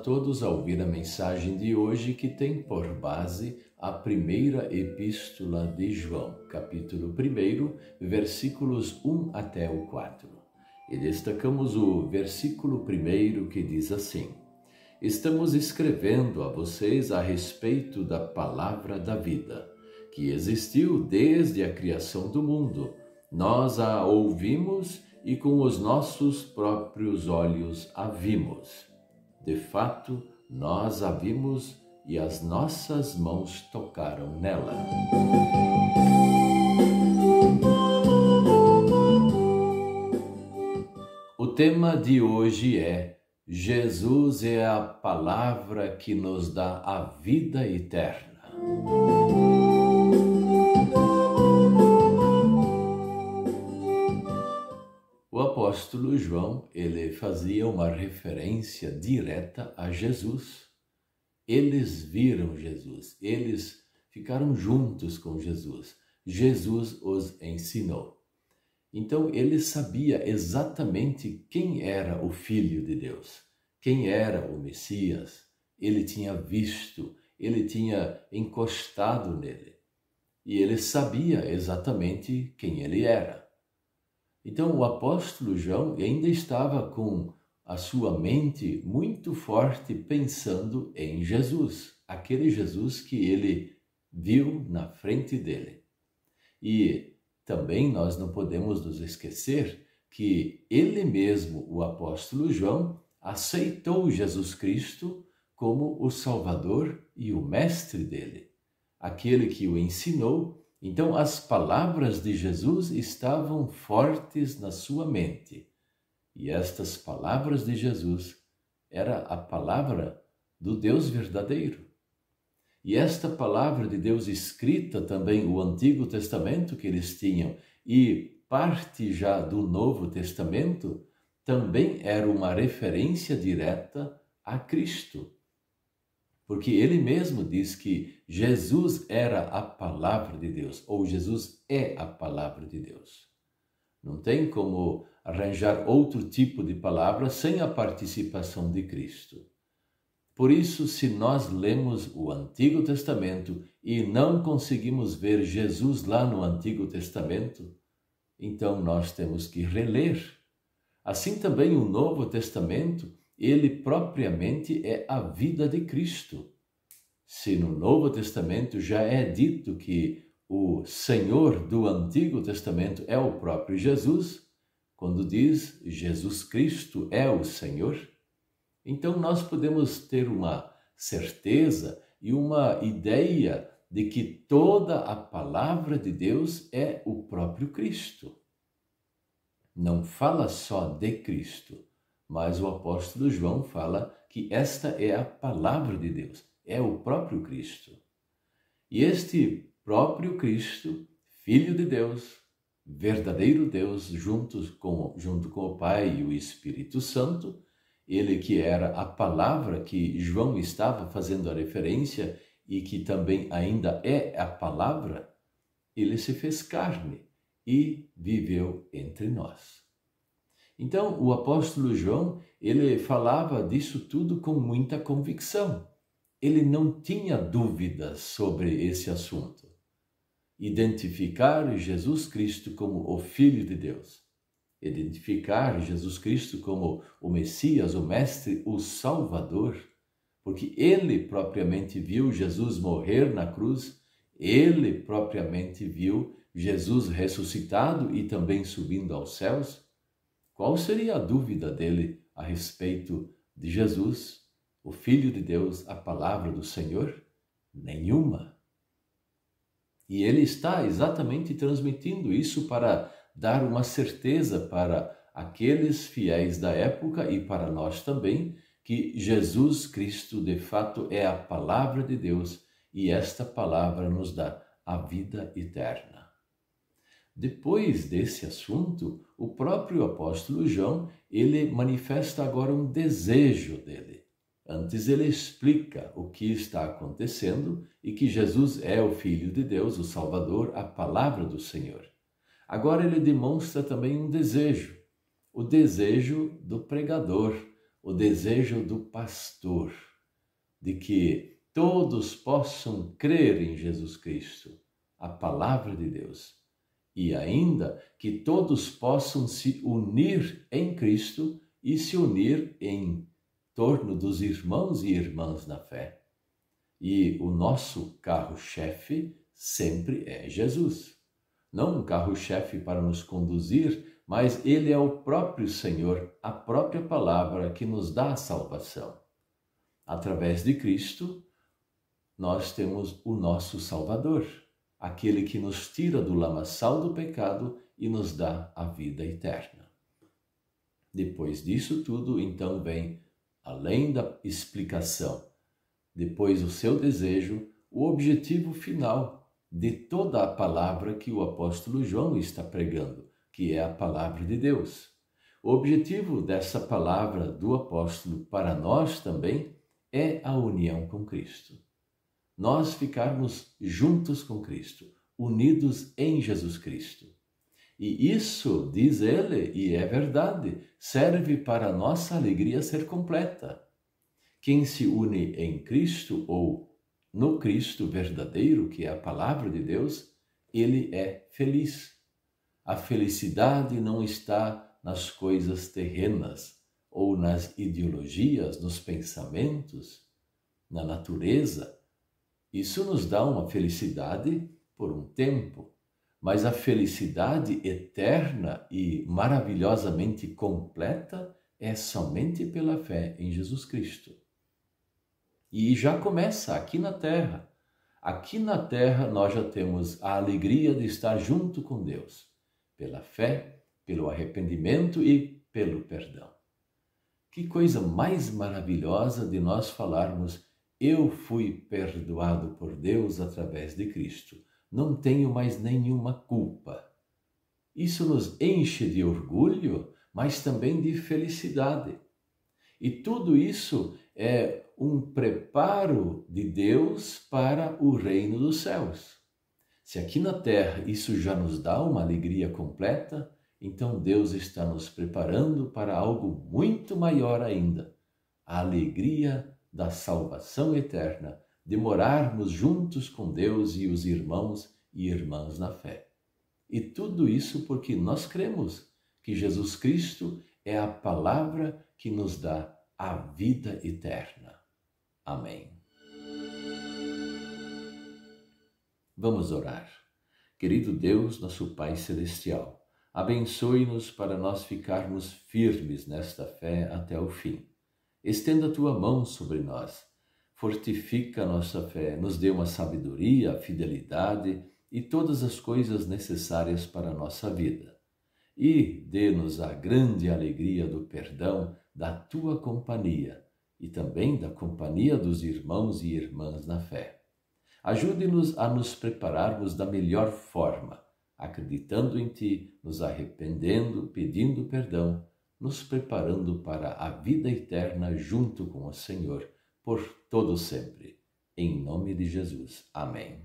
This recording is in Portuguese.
todos a ouvir a mensagem de hoje, que tem por base a primeira epístola de João, capítulo 1, versículos 1 até o 4. E destacamos o versículo 1 que diz assim: Estamos escrevendo a vocês a respeito da palavra da vida, que existiu desde a criação do mundo. Nós a ouvimos e com os nossos próprios olhos a vimos. De fato, nós a vimos e as nossas mãos tocaram nela. O tema de hoje é: Jesus é a palavra que nos dá a vida eterna. O apóstolo João, ele fazia uma referência direta a Jesus. Eles viram Jesus, eles ficaram juntos com Jesus. Jesus os ensinou. Então ele sabia exatamente quem era o Filho de Deus, quem era o Messias. Ele tinha visto, ele tinha encostado nele. E ele sabia exatamente quem ele era. Então o apóstolo João ainda estava com a sua mente muito forte pensando em Jesus, aquele Jesus que ele viu na frente dele. E também nós não podemos nos esquecer que ele mesmo, o apóstolo João, aceitou Jesus Cristo como o Salvador e o Mestre dele, aquele que o ensinou. Então, as palavras de Jesus estavam fortes na sua mente. E estas palavras de Jesus era a palavra do Deus verdadeiro. E esta palavra de Deus escrita também, o Antigo Testamento que eles tinham, e parte já do Novo Testamento, também era uma referência direta a Cristo. Porque ele mesmo diz que Jesus era a palavra de Deus, ou Jesus é a palavra de Deus. Não tem como arranjar outro tipo de palavra sem a participação de Cristo. Por isso, se nós lemos o Antigo Testamento e não conseguimos ver Jesus lá no Antigo Testamento, então nós temos que reler. Assim também o Novo Testamento, ele propriamente é a vida de Cristo. Se no Novo Testamento já é dito que o Senhor do Antigo Testamento é o próprio Jesus, quando diz Jesus Cristo é o Senhor, então nós podemos ter uma certeza e uma ideia de que toda a palavra de Deus é o próprio Cristo. Não fala só de Cristo, mas o apóstolo João fala que esta é a palavra de Deus, é o próprio Cristo. E este próprio Cristo, Filho de Deus, verdadeiro Deus, junto com o Pai e o Espírito Santo, ele que era a palavra que João estava fazendo a referência e que também ainda é a palavra, ele se fez carne e viveu entre nós. Então, o apóstolo João, ele falava disso tudo com muita convicção. Ele não tinha dúvidas sobre esse assunto. Identificar Jesus Cristo como o Filho de Deus. Identificar Jesus Cristo como o Messias, o Mestre, o Salvador. Porque ele propriamente viu Jesus morrer na cruz, ele propriamente viu Jesus ressuscitado e também subindo aos céus. Qual seria a dúvida dele a respeito de Jesus, o Filho de Deus, a palavra do Senhor? Nenhuma. E ele está exatamente transmitindo isso para dar uma certeza para aqueles fiéis da época e para nós também, que Jesus Cristo de fato é a palavra de Deus e esta palavra nos dá a vida eterna. Depois desse assunto, o próprio apóstolo João, ele manifesta agora um desejo dele. Antes ele explica o que está acontecendo e que Jesus é o Filho de Deus, o Salvador, a palavra do Senhor. Agora ele demonstra também um desejo, o desejo do pregador, o desejo do pastor de que todos possam crer em Jesus Cristo, a palavra de Deus, e ainda que todos possam se unir em Cristo e se unir em torno dos irmãos e irmãs na fé. E o nosso carro-chefe sempre é Jesus. Não um carro-chefe para nos conduzir, mas ele é o próprio Senhor, a própria palavra que nos dá a salvação. Através de Cristo, nós temos o nosso Salvador, aquele que nos tira do lamaçal do pecado e nos dá a vida eterna. Depois disso tudo, então vem, além da explicação, depois o seu desejo, o objetivo final de toda a palavra que o apóstolo João está pregando, que é a palavra de Deus. O objetivo dessa palavra do apóstolo para nós também é a união com Cristo. Nós ficarmos juntos com Cristo, unidos em Jesus Cristo. E isso, diz ele, e é verdade, serve para a nossa alegria ser completa. Quem se une em Cristo ou no Cristo verdadeiro, que é a palavra de Deus, ele é feliz. A felicidade não está nas coisas terrenas ou nas ideologias, nos pensamentos, na natureza. Isso nos dá uma felicidade por um tempo, mas a felicidade eterna e maravilhosamente completa é somente pela fé em Jesus Cristo. E já começa aqui na terra. Aqui na terra nós já temos a alegria de estar junto com Deus, pela fé, pelo arrependimento e pelo perdão. Que coisa mais maravilhosa de nós falarmos: eu fui perdoado por Deus através de Cristo. Não tenho mais nenhuma culpa. Isso nos enche de orgulho, mas também de felicidade. E tudo isso é um preparo de Deus para o reino dos céus. Se aqui na terra isso já nos dá uma alegria completa, então Deus está nos preparando para algo muito maior ainda, a alegria da salvação eterna, de morarmos juntos com Deus e os irmãos e irmãs na fé. E tudo isso porque nós cremos que Jesus Cristo é a palavra que nos dá a vida eterna. Amém. Vamos orar. Querido Deus, nosso Pai Celestial, abençoe-nos para nós ficarmos firmes nesta fé até o fim. Estenda a tua mão sobre nós, fortifica a nossa fé, nos dê uma sabedoria, a fidelidade e todas as coisas necessárias para a nossa vida. E dê-nos a grande alegria do perdão da tua companhia e também da companhia dos irmãos e irmãs na fé. Ajude-nos a nos prepararmos da melhor forma, acreditando em Ti, nos arrependendo, pedindo perdão, nos preparando para a vida eterna junto com o Senhor, por todo sempre. Em nome de Jesus. Amém.